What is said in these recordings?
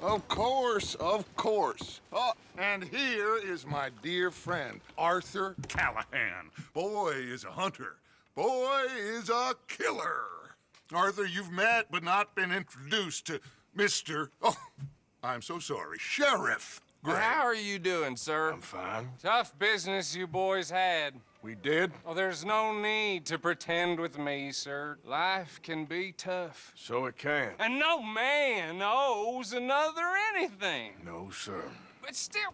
Of course, of course. Oh, and here is my dear friend, Arthur Callahan. Boy is a hunter. Boy is a killer. Arthur, you've met but not been introduced to Mr. Oh, I'm so sorry, Sheriff Gray. How are you doing, sir? I'm fine. Tough business you boys had. We did? Oh, there's no need to pretend with me, sir. Life can be tough. So it can. And no man owes another anything. No, sir. But still,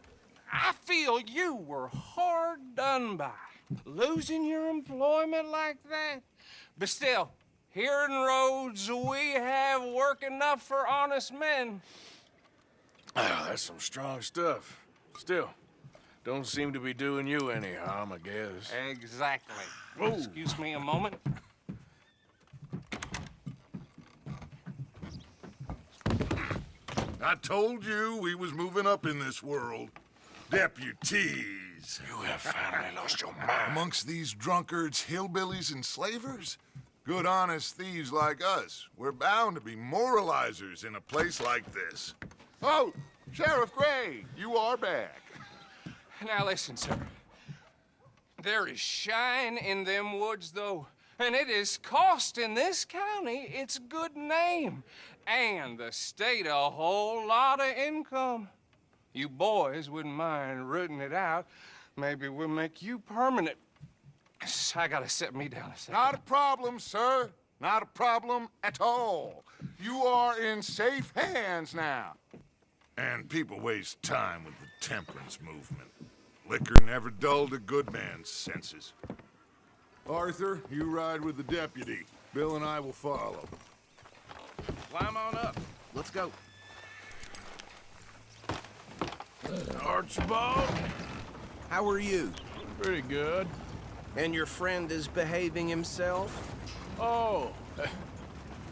I feel you were hard done by. Losing your employment like that. But still, here in Rhodes, we have work enough for honest men. Ah, that's some strong stuff. Still, don't seem to be doing you any harm, I guess. Exactly. Whoa. Excuse me a moment. I told you we was moving up in this world. Deputies. You have finally lost your mind. Amongst these drunkards, hillbillies, and slavers? Good, honest thieves like us. We're bound to be moralizers in a place like this. Oh, Sheriff Gray, you are back. Now listen, sir. There is shine in them woods, though, and it is costing this county its good name and the state a whole lot of income. You boys wouldn't mind rooting it out. Maybe we'll make you permanent. I gotta sit me down a second. Not a problem, sir. Not a problem at all. You are in safe hands now. And people waste time with the temperance movement. Liquor never dulled a good man's senses. Arthur, you ride with the deputy. Bill and I will follow. Climb on up. Let's go. Archibald? How are you? Pretty good. And your friend is behaving himself? Oh,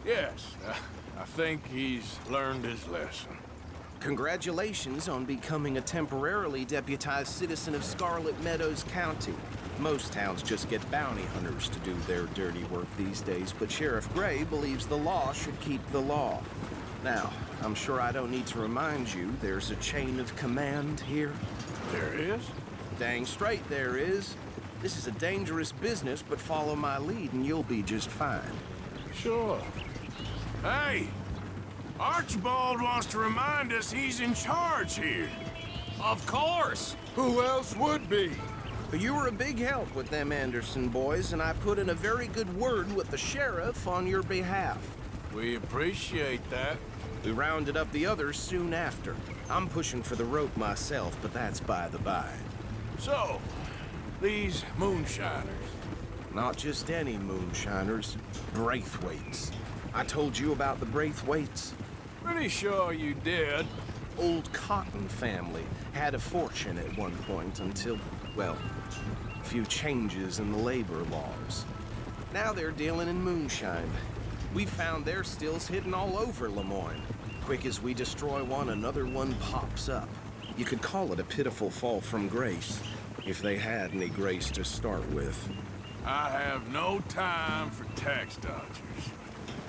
yes. I think he's learned his lesson. Congratulations on becoming a temporarily deputized citizen of Scarlet Meadows County. Most towns just get bounty hunters to do their dirty work these days, but Sheriff Gray believes the law should keep the law. Now, I'm sure I don't need to remind you there's a chain of command here. There is? Dang straight there is. This is a dangerous business, but follow my lead and you'll be just fine. Sure. Hey! Archibald wants to remind us he's in charge here. Of course. Who else would be? You were a big help with them Anderson boys, and I put in a very good word with the sheriff on your behalf. We appreciate that. We rounded up the others soon after. I'm pushing for the rope myself, but that's by the by. So, these moonshiners. Not just any moonshiners, Braithwaites. I told you about the Braithwaites. Pretty sure you did. Old Cotton family had a fortune at one point until, well, a few changes in the labor laws. Now they're dealing in moonshine. We found their stills hidden all over Lemoyne. Quick as we destroy one, another one pops up. You could call it a pitiful fall from grace, if they had any grace to start with. I have no time for tax dodgers.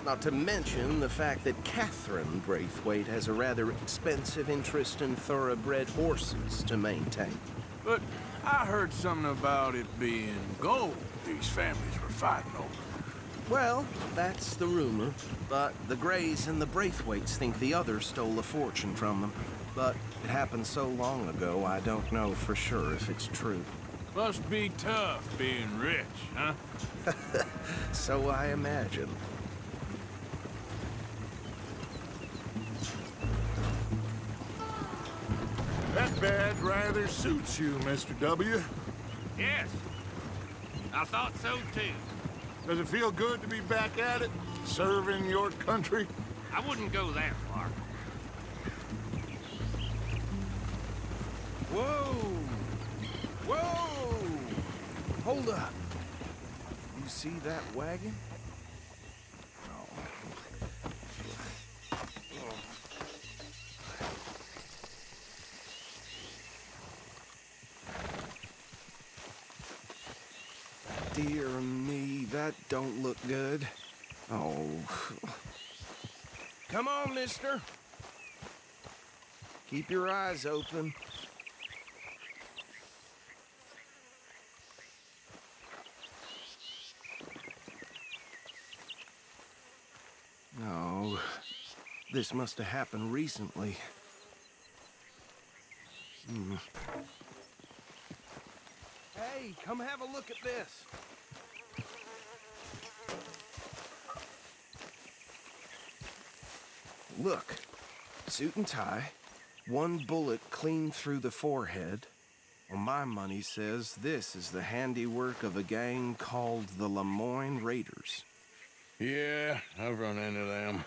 Not to mention the fact that Catherine Braithwaite has a rather expensive interest in thoroughbred horses to maintain. But I heard something about it being gold these families were fighting over. Well, that's the rumor. But the Grays and the Braithwaites think the others stole a fortune from them. But it happened so long ago, I don't know for sure if it's true. Must be tough being rich, huh? So I imagine. That badge rather suits you, Mr. W. Yes, I thought so too. Does it feel good to be back at it, serving your country? I wouldn't go that far. Whoa! Whoa! Hold up. You see that wagon? Dear me, that don't look good. Oh. Come on, mister. Keep your eyes open. No, this must have happened recently. Hey, come have a look at this. Look, suit and tie, one bullet clean through the forehead. Well, my money says this is the handiwork of a gang called the Lemoyne Raiders. Yeah, I've run into them.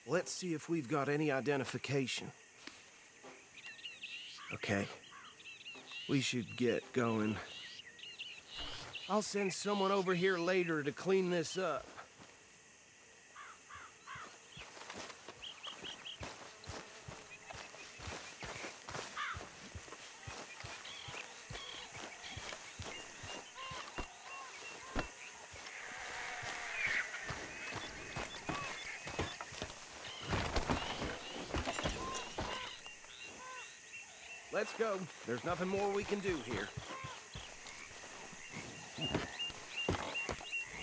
Let's see if we've got any identification. Okay. We should get going. I'll send someone over here later to clean this up. Let's go. There's nothing more we can do here.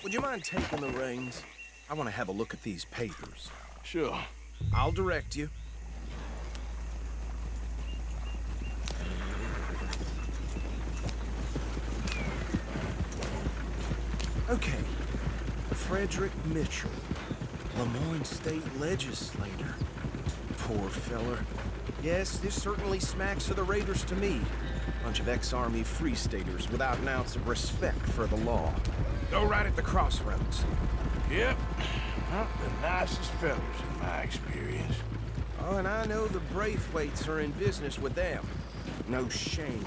Would you mind taking the reins? I want to have a look at these papers. Sure. I'll direct you. Okay. Frederick Mitchell, Lemoyne State Legislator. Poor feller. Yes, this certainly smacks of the Raiders to me. Bunch of ex-Army Free Staters without an ounce of respect for the law. Go right at the crossroads. Yep. Not the nicest fellas in my experience. Oh, and I know the Braithwaites are in business with them. No shame.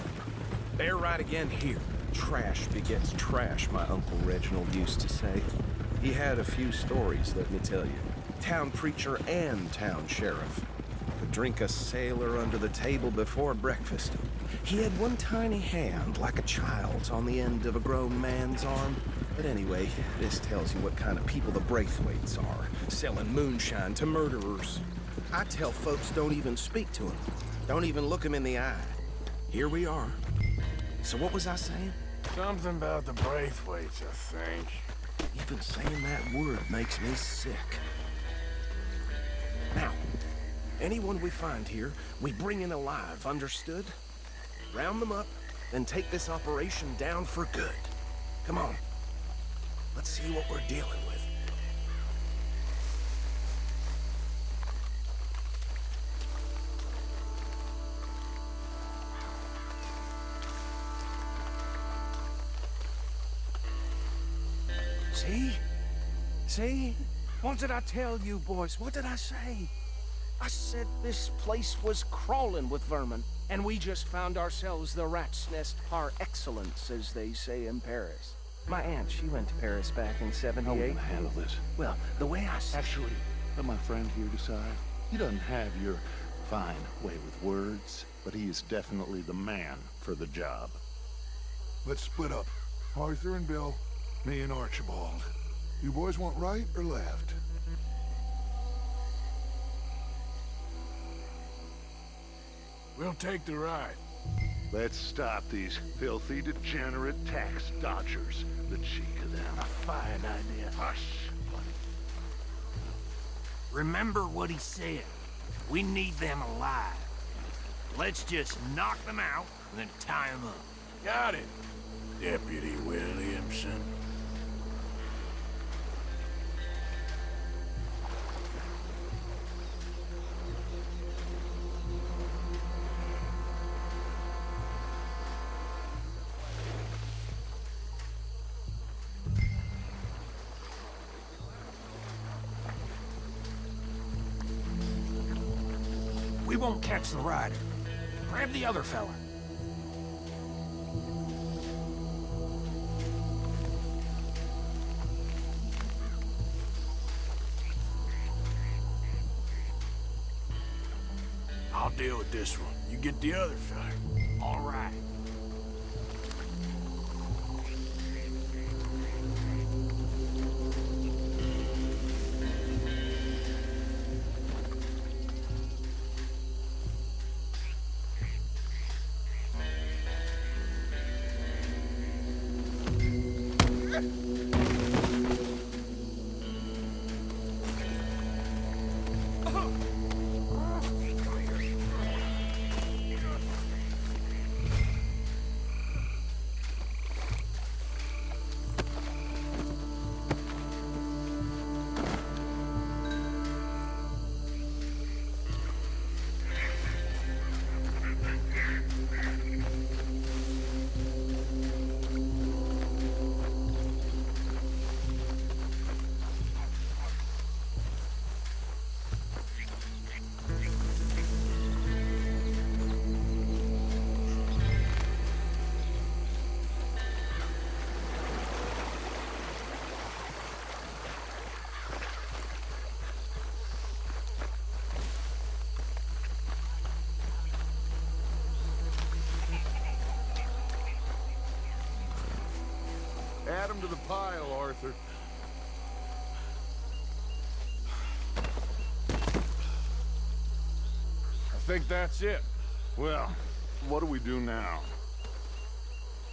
They're right again here. Trash begets trash, my Uncle Reginald used to say. He had a few stories, let me tell you. Town preacher and town sheriff. Could drink a sailor under the table before breakfast. He had one tiny hand, like a child's, on the end of a grown man's arm. But anyway, this tells you what kind of people the Braithwaites are, selling moonshine to murderers. I tell folks don't even speak to them. Don't even look them in the eye. Here we are. So what was I saying? Something about the Braithwaites, I think. Even saying that word makes me sick. Now, anyone we find here, we bring in alive, understood? Round them up, then take this operation down for good. Come on. Let's see what we're dealing with. See? See? What did I tell you, boys? What did I say? I said this place was crawling with vermin, and we just found ourselves the rat's nest par excellence, as they say in Paris. My aunt, she went to Paris back in How are we '78. gonna handle this? Well, the way I see Actually, let my friend here decide. He doesn't have your fine way with words, but he is definitely the man for the job. Let's split up. Arthur and Bill, me and Archibald. You boys want right or left? We'll take the ride. Let's stop these filthy, degenerate tax dodgers. The cheek of them. A fine idea. Hush. Remember what he said. We need them alive. Let's just knock them out and then tie them up. Got it, Deputy Williamson. We won't catch the rider. Grab the other fella. I'll deal with this one. You get the other fella. All right. Add them to the pile, Arthur. I think that's it. Well, what do we do now?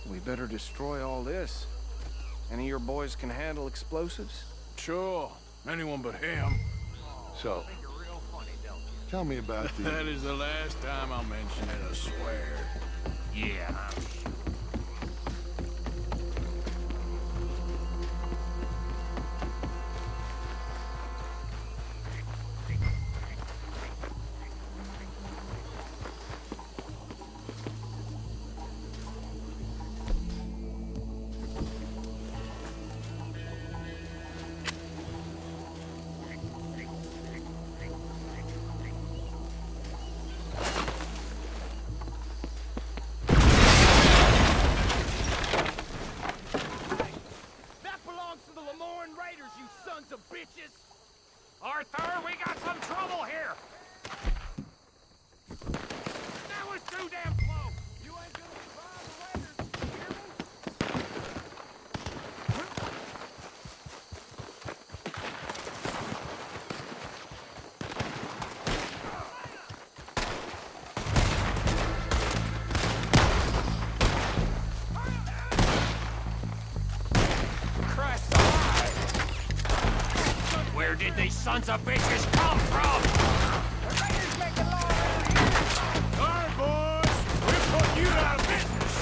We better destroy all this. Any of your boys can handle explosives? Sure. Anyone but him. So, tell me about the... That is the last time I'll mention it, I swear. Yeah, I'm sure. Arthur, we got some trouble here! That was too damn close! You ain't gonna survive the raiders, you hear me? Christ alive! Where did these sons of bitches come from? The raiders making law around here! All right, boys. We're putting you out of business.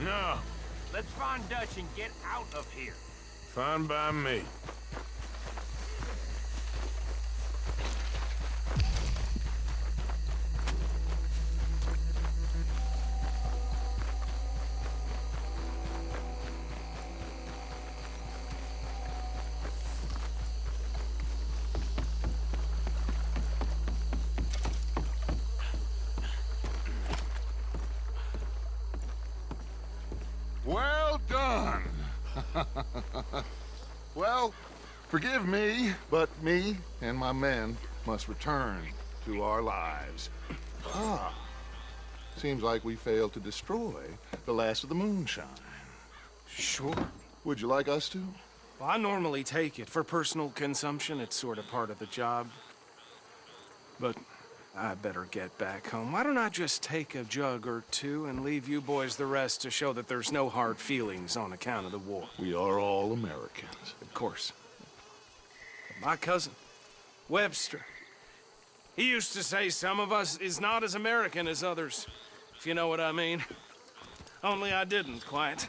No. Let's find Dutch and get out of here. Fine by me. Well done. Well, forgive me, but me and my men must return to our lives. Ah, seems like we failed to destroy the last of the moonshine. Sure. Would you like us to? Well, I normally take it. For personal consumption, it's sort of part of the job. but I better get back home. Why don't I just take a jug or two and leave you boys the rest to show that there's no hard feelings on account of the war? We are all Americans. Of course. My cousin, Webster, he used to say some of us is not as American as others, if you know what I mean. Only I didn't quite.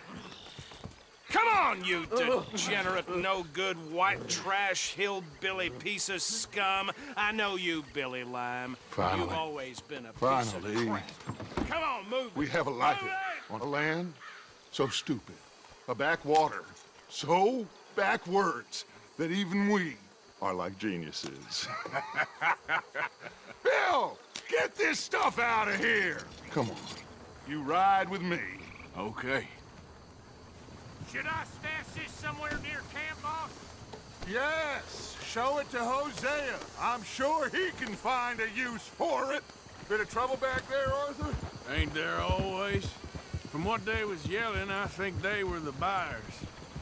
Come on, you degenerate, no-good, white trash, hillbilly piece of scum. I know you, Billy Lime. Finally. You've always been a piece Finally. of crap. Come on, move We it. have a life Move it! on a land so stupid, a backwater so backwards that even we are like geniuses. Bill, get this stuff out of here. Come on, you ride with me. okay. Should I stash this somewhere near camp, boss? Yes, show it to Hosea. I'm sure he can find a use for it. Bit of trouble back there, Arthur? Ain't there always? From what they was yelling, I think they were the buyers.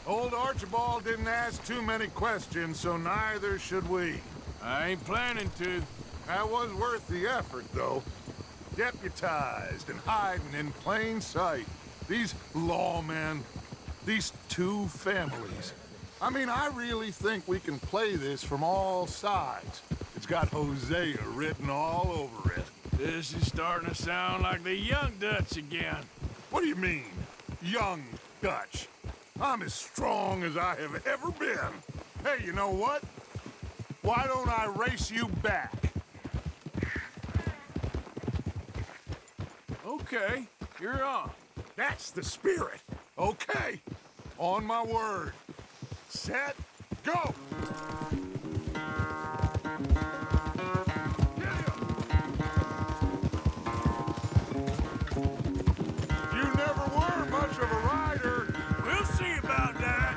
Old Archibald didn't ask too many questions, so neither should we. I ain't planning to. That was worth the effort, though. Deputized and hiding in plain sight. These lawmen, these two families. I mean, I really think we can play this from all sides. It's got Hosea written all over it. This is starting to sound like the Young Dutch again. What do you mean, young Dutch? I'm as strong as I have ever been. Hey, you know what? Why don't I race you back? Okay, you're on. That's the spirit. Okay. On my word. Set, go! You never were much of a rider. We'll see about that.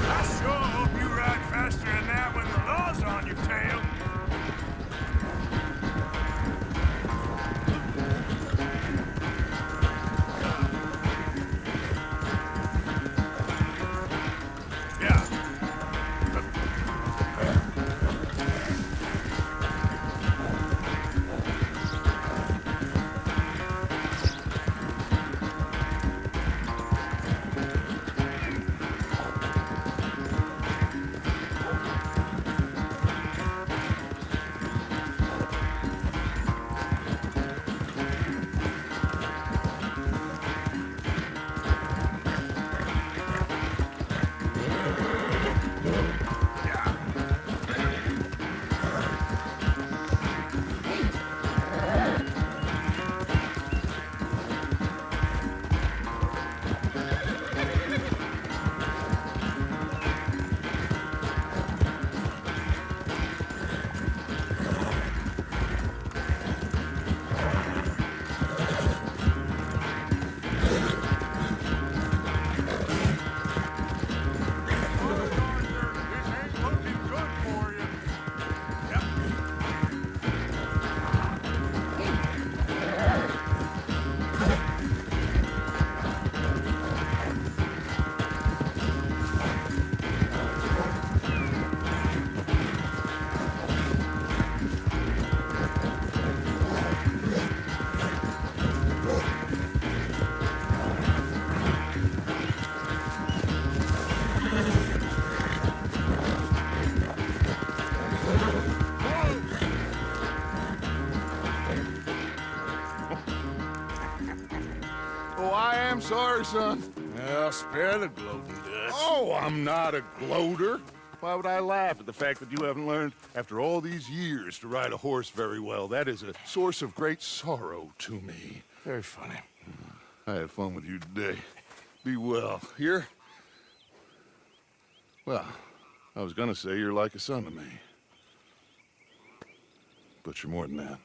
I sure hope you ride faster than that when the law's on your tail. Yeah. This ain't looking good for you. Oh, I am sorry, son. Well, spare the gloating, Dutch. Oh, I'm not a gloater. Why would I laugh at the fact that you haven't learned, after all these years, to ride a horse very well? That is a source of great sorrow to me. Very funny. I had fun with you today. Be well. Here? Well, I was gonna say you're like a son to me. But you're more than that.